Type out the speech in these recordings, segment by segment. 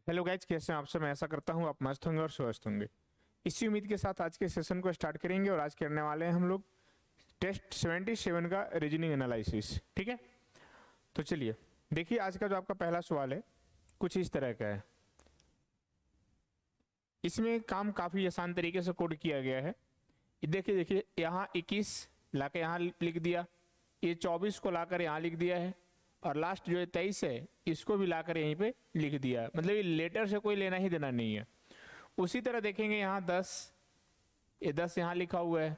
Hello guys, कैसे हैं आप सब। मैं ऐसा करता हूँ आप मस्त होंगे और स्वस्थ होंगे। इसी उम्मीद के साथ आज के सेशन को स्टार्ट करेंगे और आज करने वाले हैं हम लोग टेस्ट 77 का रीजनिंग एनालिसिस। ठीक है, तो चलिए देखिए आज का जो आपका पहला सवाल है कुछ इस तरह का है। इसमें काम काफ़ी आसान तरीके से कोड किया गया है। देखिए देखिए यहाँ 21 ला के यहाँ लिख दिया, ये 24 को लाकर यहाँ लिख दिया है और लास्ट जो है 23 है इसको भी लाकर यहीं पे लिख दिया है। मतलब ये लेटर से कोई लेना ही देना नहीं है। उसी तरह देखेंगे यहाँ 10, ये 10 यहाँ लिखा हुआ है,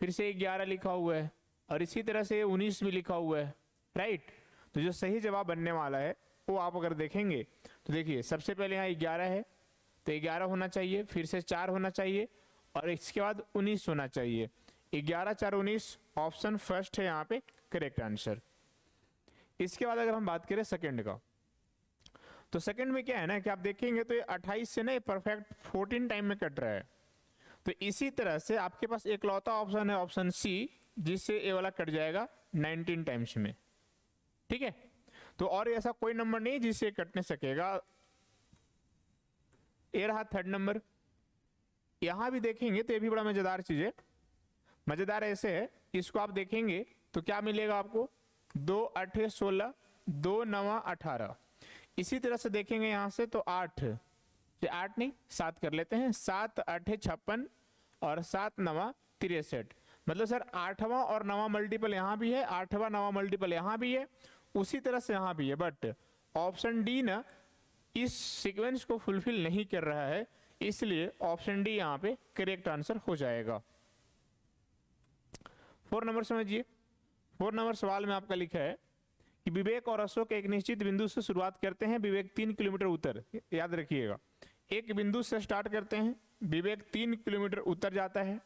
फिर से 11 लिखा हुआ है और इसी तरह से 19 भी लिखा हुआ है। राइट, तो जो सही जवाब बनने वाला है वो आप अगर देखेंगे तो देखिए सबसे पहले यहाँ 11 है तो 11 होना चाहिए, फिर से 4 होना चाहिए और इसके बाद 19 होना चाहिए। 11 4 19 ऑप्शन फर्स्ट है यहाँ पे करेक्ट आंसर। इसके बाद अगर हम बात करें सेकंड का, तो सेकंड में क्या है ना कि आप देखेंगे तो ये 28 से ना ये परफेक्ट 14 टाइम में कट रहा है। तो इसी तरह से आपके पास एक लौता ऑप्शन है ऑप्शन सी, जिससे ये वाला कट जाएगा 19 टाइम्स में। ठीक है, तो और ऐसा कोई नंबर नहीं जिससे कट नहीं सकेगा। ये रहा थर्ड नंबर। यहां भी देखेंगे तो ये भी बड़ा मजेदार चीज है। मजेदार ऐसे है, इसको आप देखेंगे तो क्या मिलेगा आपको 2 8 16 2 9 18। इसी तरह से देखेंगे यहां से तो 8 नहीं 7 कर लेते हैं, 7 8 56 और 7 9 63। मतलब सर 8वां और 9वां मल्टीपल यहाँ भी है, 8वां 9वां मल्टीपल यहाँ भी है, उसी तरह से यहाँ भी है। बट ऑप्शन डी ना इस सीक्वेंस को फुलफिल नहीं कर रहा है, इसलिए ऑप्शन डी यहाँ पे करेक्ट आंसर हो जाएगा। 4 नंबर समझिए। 4 नंबर सवाल में आपका लिखा है कि विवेक और अशोक एक निश्चित बिंदु से शुरुआत करते हैं, विवेक 3 किलोमीटर उत्तर। याद रखिएगा, एक बिंदु से स्टार्ट करते हैं, विवेक 3 किलोमीटर उत्तर जाता है।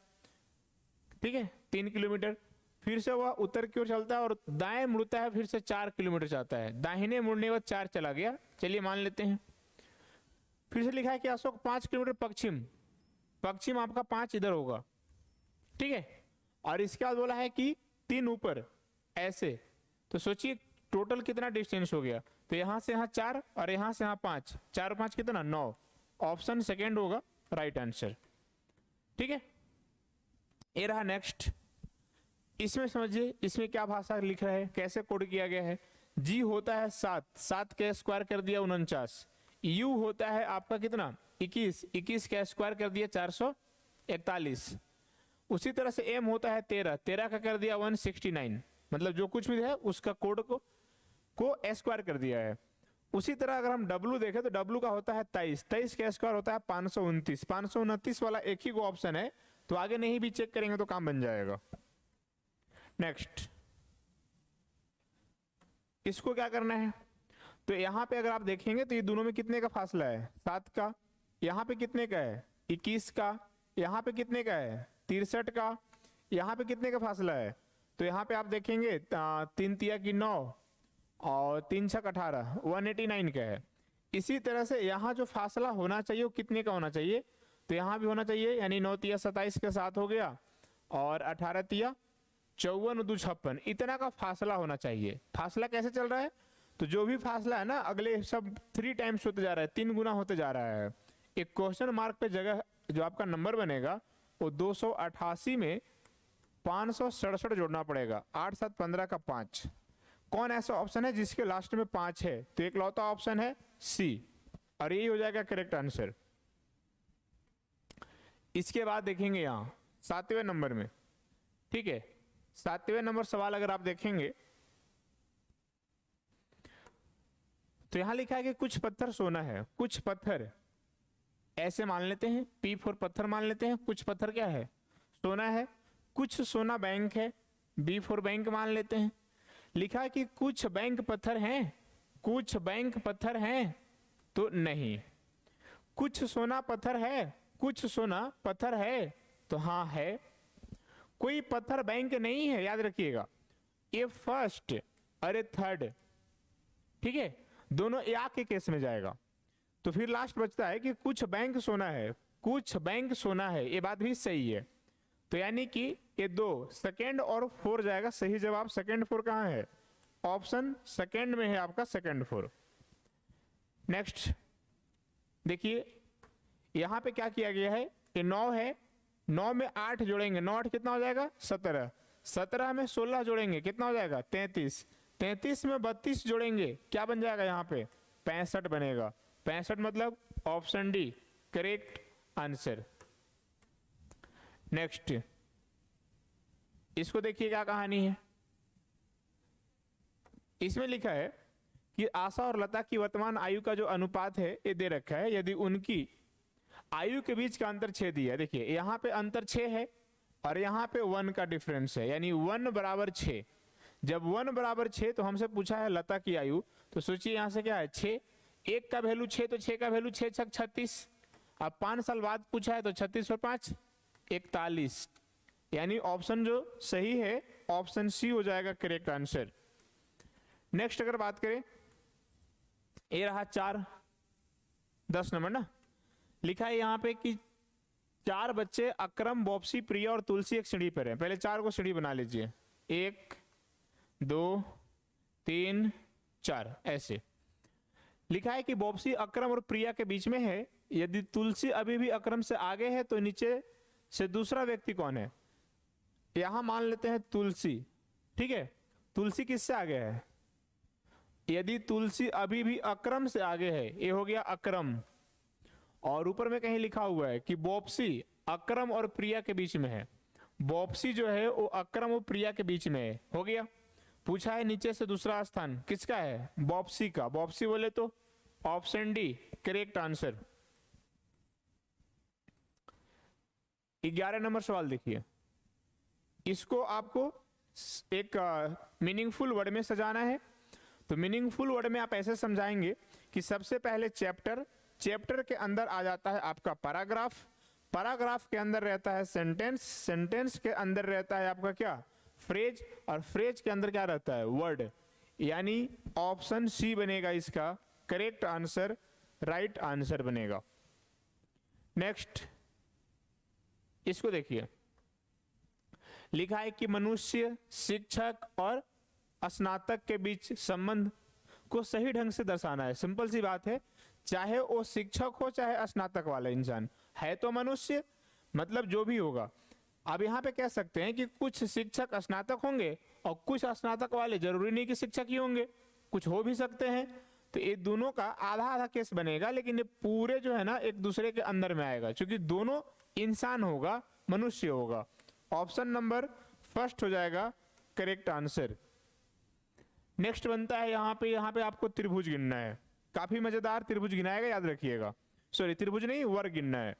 ठीक है, 3 किलोमीटर, फिर से वह उत्तर की ओर चलता है और दाएं मुड़ता है, फिर से 4 किलोमीटर जाता है, दाहिने मुड़ने के बाद 4 चला गया। चलिए मान लेते हैं। फिर से लिखा है कि अशोक 5 किलोमीटर पश्चिम, पश्चिम आपका 5 इधर होगा। ठीक है, और इसके बाद बोला है कि 3 ऊपर ऐसे। तो सोचिए टोटल कितना डिस्टेंस हो गया। तो यहां से यहां 4 और यहां से यहां 5, 4 और 5 कितना 9। ऑप्शन सेकेंड होगा राइट आंसर। ठीक है, ये रहा नेक्स्ट। इसमें समझिए इसमें क्या भाषा लिख रहा है, कैसे कोड किया गया है। जी होता है 7, 7 के स्क्वायर कर दिया 49। यू होता है आपका कितना 21, 21 का स्क्वायर कर दिया 441। उसी तरह से एम होता है 13, 13 का कर दिया 169। मतलब जो कुछ भी है उसका कोड को स्क्वायर कर दिया है। उसी तरह अगर हम डब्लू देखें तो डब्लू का होता है 23, 23 का स्क्वायर होता है 529। 529 वाला एक ही को ऑप्शन है, तो आगे नहीं भी चेक करेंगे तो काम बन जाएगा। नेक्स्ट, इसको क्या करना है, तो यहां पे अगर आप देखेंगे तो ये दोनों में कितने का फासला है 7 का, यहां पे कितने का है 21 का, यहां पे कितने का है 63 का, यहां पे कितने का फासला है। तो यहां पे आप देखेंगे 3 तिया की 9 और 3 छक 18, 189 का है। इसी तरह से यहाँ जो फासला होना चाहिए वो कितने का होना चाहिए, तो यहाँ भी होना चाहिए, यानी 9 तिया 27 के साथ हो गया और 18 तिया 54 2 56, इतना का फासला होना चाहिए। फासला कैसे चल रहा है, तो जो भी फासला है ना अगले सब 3 टाइम्स होते जा रहा है, 3 गुना होते जा रहा है। एक क्वेश्चन मार्क पे जगह जो आपका नंबर बनेगा वो 288 में 567 जोड़ना पड़ेगा। 8 7 15 का 5। कौन ऐसा ऑप्शन है जिसके लास्ट में 5 है, तो एक लौता ऑप्शन है सी और यही हो जाएगा करेक्ट आंसर। इसके बाद देखेंगे यहां 7वें नंबर में। ठीक है, 7वें नंबर सवाल अगर आप देखेंगे तो यहां लिखा है कि कुछ पत्थर सोना है। कुछ पत्थर ऐसे मान लेते हैं, P4 पत्थर मान लेते हैं। कुछ पत्थर क्या है सोना है, कुछ सोना बैंक है, B4 बैंक मान लेते हैं। लिखा है कि कुछ बैंक पत्थर हैं, कुछ बैंक पत्थर हैं, तो नहीं। कुछ सोना पत्थर है, कुछ सोना पत्थर है, तो हाँ है। कोई पत्थर बैंक नहीं है, याद रखिएगा। ये फर्स्ट और ये थर्ड, ठीक है, दोनों या के केस में जाएगा। तो फिर लास्ट बचता है कि कुछ बैंक सोना है, कुछ बैंक सोना है, ये बात भी सही है। तो यानी कि ये 2 सेकेंड और 4 जाएगा। सही जवाब सेकेंड 4 कहां है, ऑप्शन सेकेंड में है आपका सेकेंड 4। नेक्स्ट, देखिए यहां पे क्या किया गया है, ये 9 है, 9 में 8 जोड़ेंगे, 9 8 कितना हो जाएगा 17, 17 में 16 जोड़ेंगे कितना हो जाएगा 33, 33 में 32 जोड़ेंगे क्या बन जाएगा यहाँ पे 65 बनेगा, 65 मतलब option D correct answer. Next इसको देखिए क्या कहानी है, इसमें लिखा है कि आशा और लता की वर्तमान आयु का जो अनुपात है ये दे रखा है, यदि उनकी आयु के बीच का अंतर 6 दिया है, देखिए यहाँ पे अंतर 6 है और यहाँ पे 1 का डिफरेंस है, यानी 1 बराबर 6। जब 1 बराबर 6 तो हमसे पूछा है लता की आयु, तो सोचिए यहाँ से क्या है 6, 1 का वैल्यू 6 तो 6 का वैल्यू 6 छक 36, अब 5 साल बाद पूछा है तो 36 और 5 41, यानी ऑप्शन जो सही है ऑप्शन सी हो जाएगा करेक्ट आंसर। नेक्स्ट अगर बात करें ये रहा 4 10 नंबर ना, लिखा है यहाँ पे कि 4 बच्चे अकरम बॉप्सी प्रिया और तुलसी एक सीढ़ी पर है, पहले 4 को सीढ़ी बना लीजिए 1 2 3 4 ऐसे। लिखा है कि बॉप्सी अकरम और प्रिया के बीच में है, यदि तुलसी अभी भी अकरम से आगे है तो नीचे से दूसरा व्यक्ति कौन है, यहां मान लेते हैं तुलसी, ठीक है तुलसी किससे आगे है, यदि तुलसी अभी भी अकरम से आगे है ये हो गया अकरम, और ऊपर में कहीं लिखा हुआ है कि बॉप्सी अकरम और प्रिया के बीच में है, बॉप्सी जो है वो अकरम और प्रिया के बीच में है, हो गया। पूछा है नीचे से दूसरा स्थान किसका है बॉप्सी का, बॉप्सी बोले तो option D correct answer. 11 number सवाल देखिए, इसको आपको एक मीनिंगफुल वर्ड में सजाना है, तो मीनिंगफुल वर्ड में आप ऐसे समझाएंगे कि सबसे पहले चैप्टर के अंदर आ जाता है आपका पैराग्राफ, पैराग्राफ के अंदर रहता है सेंटेंस, सेंटेंस के अंदर रहता है आपका क्या फ्रेज, और फ्रेज के अंदर क्या रहता है वर्ड, यानी ऑप्शन सी बनेगा इसका करेक्ट आंसर, राइट आंसर बनेगा। नेक्स्ट इसको देखिए, लिखा है कि मनुष्य शिक्षक और स्नातक के बीच संबंध को सही ढंग से दर्शाना है, सिंपल सी बात है, चाहे वो शिक्षक हो चाहे स्नातक वाला इंसान है तो मनुष्य, मतलब जो भी होगा। अब यहाँ पे कह सकते हैं कि कुछ शिक्षक स्नातक होंगे और कुछ स्नातक वाले जरूरी नहीं कि शिक्षक ही होंगे, कुछ हो भी सकते हैं, तो ये दोनों का आधा आधा केस बनेगा, लेकिन ये पूरे जो है ना एक दूसरे के अंदर में आएगा, क्योंकि दोनों इंसान होगा मनुष्य होगा, ऑप्शन नंबर फर्स्ट हो जाएगा करेक्ट आंसर। नेक्स्ट बनता है यहाँ पे आपको त्रिभुज गिनना है, काफी मजेदार त्रिभुज गिनाएगा याद रखिएगा, सॉरी त्रिभुज नहीं वर्ग गिनना है,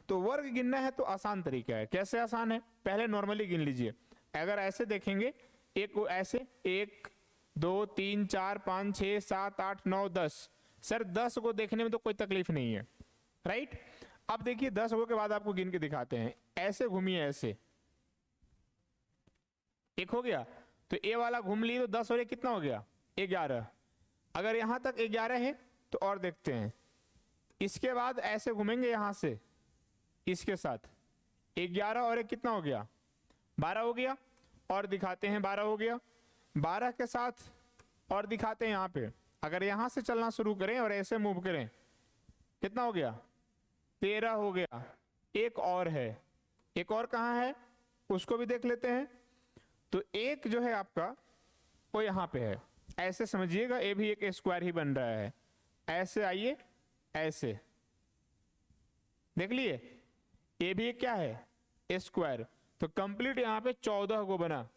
तो वर्ग गिनना है तो आसान तरीका है, कैसे आसान है पहले नॉर्मली गिन लीजिए, अगर ऐसे देखेंगे एक ऐसे 1 2 3 4 5 6 7 8 9 10, सर 10 को देखने में तो कोई तकलीफ नहीं है राइट। अब देखिए 10 हो के बाद आपको गिन के दिखाते हैं, ऐसे घूमिए ऐसे, एक हो गया तो ए वाला घूम लिए तो 10 और कितना हो गया 11, अगर यहां तक 11 है तो और देखते हैं, इसके बाद ऐसे घूमेंगे यहां से इसके साथ 11 और 1 कितना हो गया 12 हो गया, और दिखाते हैं 12 हो गया, 12 के साथ और दिखाते हैं यहाँ पे, अगर यहां से चलना शुरू करें और ऐसे मूव करें कितना हो गया 13 हो गया, एक और है, एक और कहाँ है उसको भी देख लेते हैं, तो एक जो है आपका वो यहाँ पे है, ऐसे समझिएगा ये भी एक स्क्वायर ही बन रहा है, ऐसे आइए ऐसे देख लिए ये भी एक क्या है स्क्वायर, तो कंप्लीट यहाँ पे 14 को बना,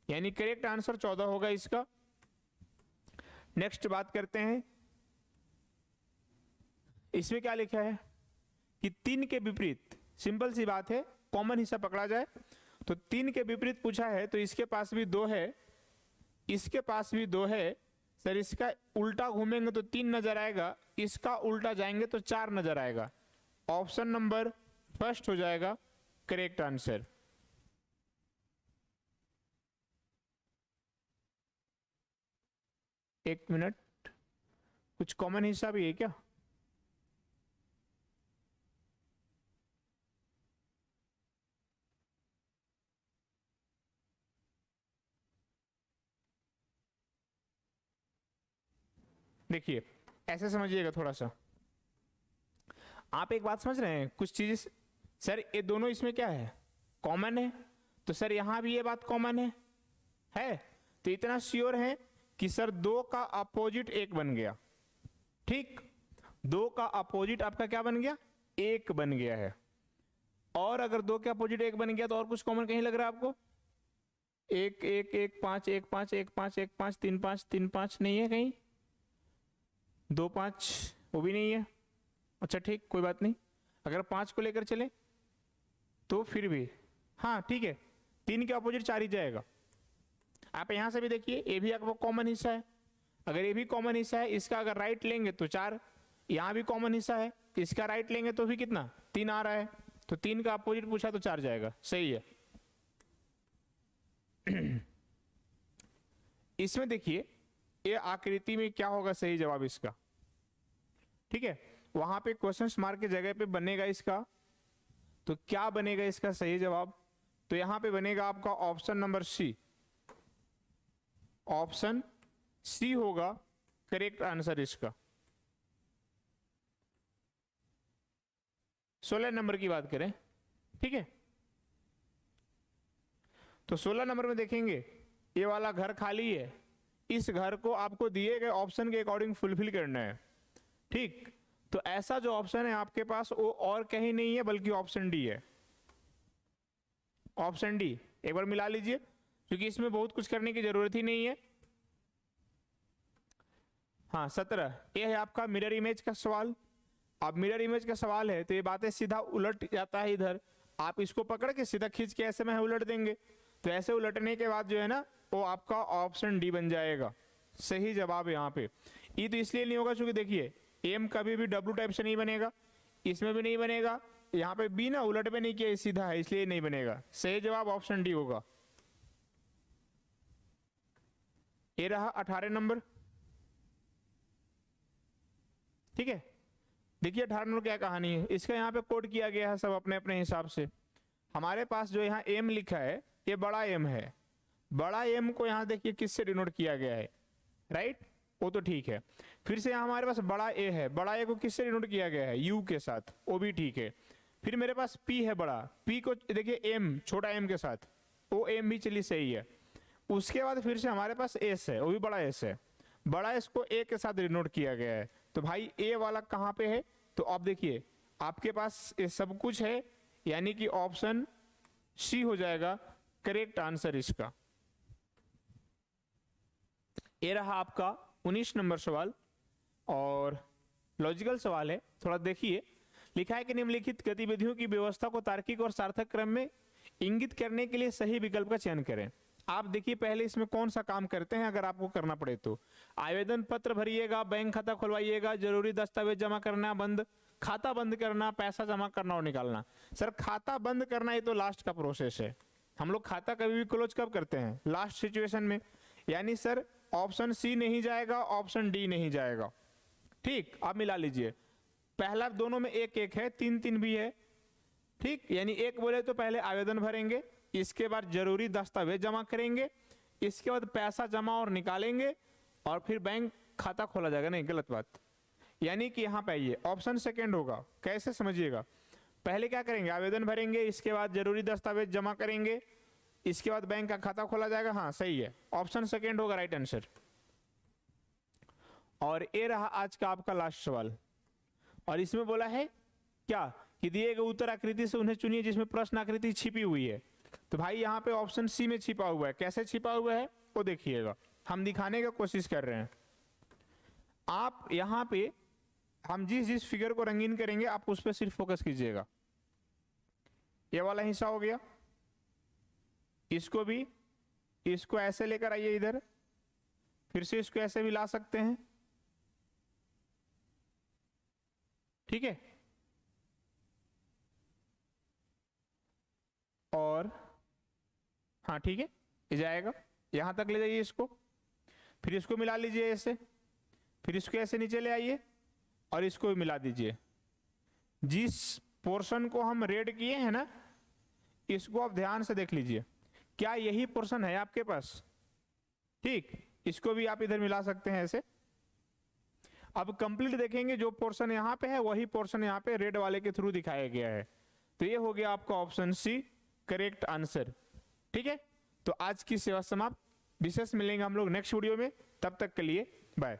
यानी करेक्ट आंसर 14 होगा इसका। नेक्स्ट बात करते हैं, इसमें क्या लिखा है कि 3 के विपरीत, सिंपल सी बात है कॉमन हिस्सा पकड़ा जाए, तो 3 के विपरीत पूछा है तो इसके पास भी 2 है, इसके पास भी 2 है, सर इसका उल्टा घूमेंगे तो 3 नजर आएगा, इसका उल्टा जाएंगे तो 4 नजर आएगा, ऑप्शन नंबर फर्स्ट हो जाएगा करेक्ट आंसर। एक मिनट, कुछ कॉमन हिस्सा भी है क्या, देखिए ऐसे समझिएगा थोड़ा सा, आप एक बात समझ रहे हैं, कुछ चीज सर ये दोनों इसमें क्या है, कॉमन है, तो सर यहां भी ये बात कॉमन है। तो इतना श्योर है कि सर 2 का अपोजिट 1 बन गया, ठीक, 2 का अपोजिट आपका क्या बन गया, 1 बन गया है। और अगर 2 के अपोजिट 1 बन गया तो और कुछ कॉमन कहीं लग रहा है आपको, 1 1 1 5 1 5 1 5 1 5 3 5 3 5 नहीं है कहीं, 2 5 वो भी नहीं है। अच्छा ठीक, कोई बात नहीं, अगर 5 को लेकर चले तो फिर भी हाँ ठीक है, 3 के अपोजिट 4 ही जाएगा। आप यहां से भी देखिए, ये भी आपको कॉमन हिस्सा है, अगर ये भी कॉमन हिस्सा है, इसका अगर राइट लेंगे तो 4, यहां भी कॉमन हिस्सा है, इसका राइट लेंगे तो भी कितना 3 आ रहा है, तो 3 का अपोजिट पूछा तो 4 जाएगा, सही है। इसमें देखिए ये आकृति में क्या होगा सही जवाब इसका, ठीक है, वहां पे क्वेश्चन मार्क की जगह पे बनेगा इसका, तो क्या बनेगा इसका सही जवाब, तो यहां पे बनेगा आपका option number C, option C होगा करेक्ट आंसर इसका। 16 नंबर की बात करें, ठीक है, तो 16 नंबर में देखेंगे ये वाला घर खाली है, इस घर को आपको दिए गए ऑप्शन के अकॉर्डिंग फुलफिल करना है, ठीक, तो ऐसा जो ऑप्शन है आपके पास वो और कहीं नहीं है बल्कि ऑप्शन डी है, ऑप्शन डी। एक बार मिला लीजिए क्योंकि इसमें बहुत कुछ करने की जरूरत ही नहीं है। हाँ 17, ये है आपका मिरर इमेज का सवाल। अब मिरर इमेज का सवाल है तो ये बातें सीधा उलट जाता है इधर, आप इसको पकड़ के सीधा खींच के ऐसे में उलट देंगे, तो ऐसे उलटने के बाद जो है ना वो आपका ऑप्शन डी बन जाएगा, सही जवाब यहाँ पे। ये तो इसलिए नहीं होगा क्योंकि देखिए एम कभी भी डब्ल्यू टाइप से नहीं बनेगा, इसमें भी नहीं बनेगा, यहाँ पे बी ना उलट में नहीं किया सीधा है इसलिए नहीं बनेगा, सही जवाब ऑप्शन डी होगा। ये रहा 18 नंबर, ठीक है, देखिए 18 नंबर क्या कहानी है, इसका यहाँ पे कोड किया गया है सब अपने अपने हिसाब से। हमारे पास जो यहाँ एम लिखा है ये बड़ा एम है, बड़ा एम को यहाँ देखिए किससे डिनोट किया गया है, राइट, वो तो ठीक है। फिर से यहाँ हमारे पास बड़ा ए है, बड़ा ए को किससे डिनोट किया गया है, यू के साथ, वो भी ठीक है। फिर मेरे पास पी है, बड़ा पी को देखिए एम छोटा एम के साथ, वो एम भी चलिए सही है। उसके बाद फिर से हमारे पास एस है, वो भी बड़ा एस है, बड़ा एस को ए के साथ डिनोट किया गया है, तो भाई ए वाला कहाँ पे है, तो आप देखिए आपके पास ये सब कुछ है, यानी कि ऑप्शन सी हो जाएगा करेक्ट आंसर इसका। ये रहा आपका 19 नंबर सवाल और लॉजिकल सवाल है, थोड़ा देखिए। लिखा है कि निम्नलिखित गतिविधियों की व्यवस्था को तार्किक और सार्थक क्रम में इंगित करने के लिए सही विकल्प का चयन करें। आप देखिए पहले इसमें कौन सा काम करते हैं अगर आपको करना पड़े तो, आवेदन पत्र भरिएगा, बैंक खाता खुलवाइएगा, जरूरी दस्तावेज जमा करना, बंद खाता बंद करना, पैसा जमा करना और निकालना। सर खाता बंद करना ये तो लास्ट का प्रोसेस है, हम लोग खाता कभी भी क्लोज कब करते हैं, लास्ट सिचुएशन में, यानी सर ऑप्शन सी नहीं जाएगा, ऑप्शन डी नहीं जाएगा, ठीक। आप मिला लीजिए, पहला दोनों में एक एक है, 3 3 भी है, ठीक, यानी एक बोले तो पहले आवेदन भरेंगे, इसके बाद जरूरी दस्तावेज जमा करेंगे, इसके बाद पैसा जमा और निकालेंगे और फिर बैंक खाता खोला जाएगा, नहीं गलत बात, यानी कि यहाँ पे आइए ऑप्शन सेकंड होगा। कैसे समझिएगा, पहले क्या करेंगे, आवेदन भरेंगे, इसके बाद जरूरी दस्तावेज जमा करेंगे, इसके बाद बैंक का खाता खोला जाएगा, हाँ सही है, ऑप्शन सेकंड होगा राइट आंसर। और ये रहा आज का आपका लास्ट सवाल, और इसमें बोला है क्या कि दिए गए उत्तर आकृति से उन्हें चुनिए जिसमें प्रश्न आकृति छिपी हुई है। तो भाई यहाँ पे ऑप्शन सी में छिपा हुआ है, कैसे छिपा हुआ है वो देखिएगा, हम दिखाने की कोशिश कर रहे हैं। आप यहाँ पे हम जिस जिस फिगर को रंगीन करेंगे आप उस पर सिर्फ फोकस कीजिएगा। ये वाला हिस्सा हो गया, इसको भी, इसको ऐसे लेकर आइए इधर, फिर से इसको ऐसे भी ला सकते हैं, ठीक है, और हाँ ठीक है ये जाएगा, यहां तक ले जाइए इसको, फिर इसको मिला लीजिए ऐसे, फिर इसको ऐसे नीचे ले आइए और इसको भी मिला दीजिए। जिस पोर्शन को हम रेड किए हैं ना, इसको आप ध्यान से देख लीजिए, क्या यही पोर्शन है आपके पास, ठीक, इसको भी आप इधर मिला सकते हैं ऐसे। अब कंप्लीट देखेंगे, जो पोर्शन यहाँ पे है वही पोर्शन यहाँ पे रेड वाले के थ्रू दिखाया गया है। तो ये हो गया आपका ऑप्शन सी करेक्ट आंसर। ठीक है, तो आज की सेवा समाप्त। विशेष मिलेंगे हम लोग नेक्स्ट वीडियो में, तब तक के लिए बाय।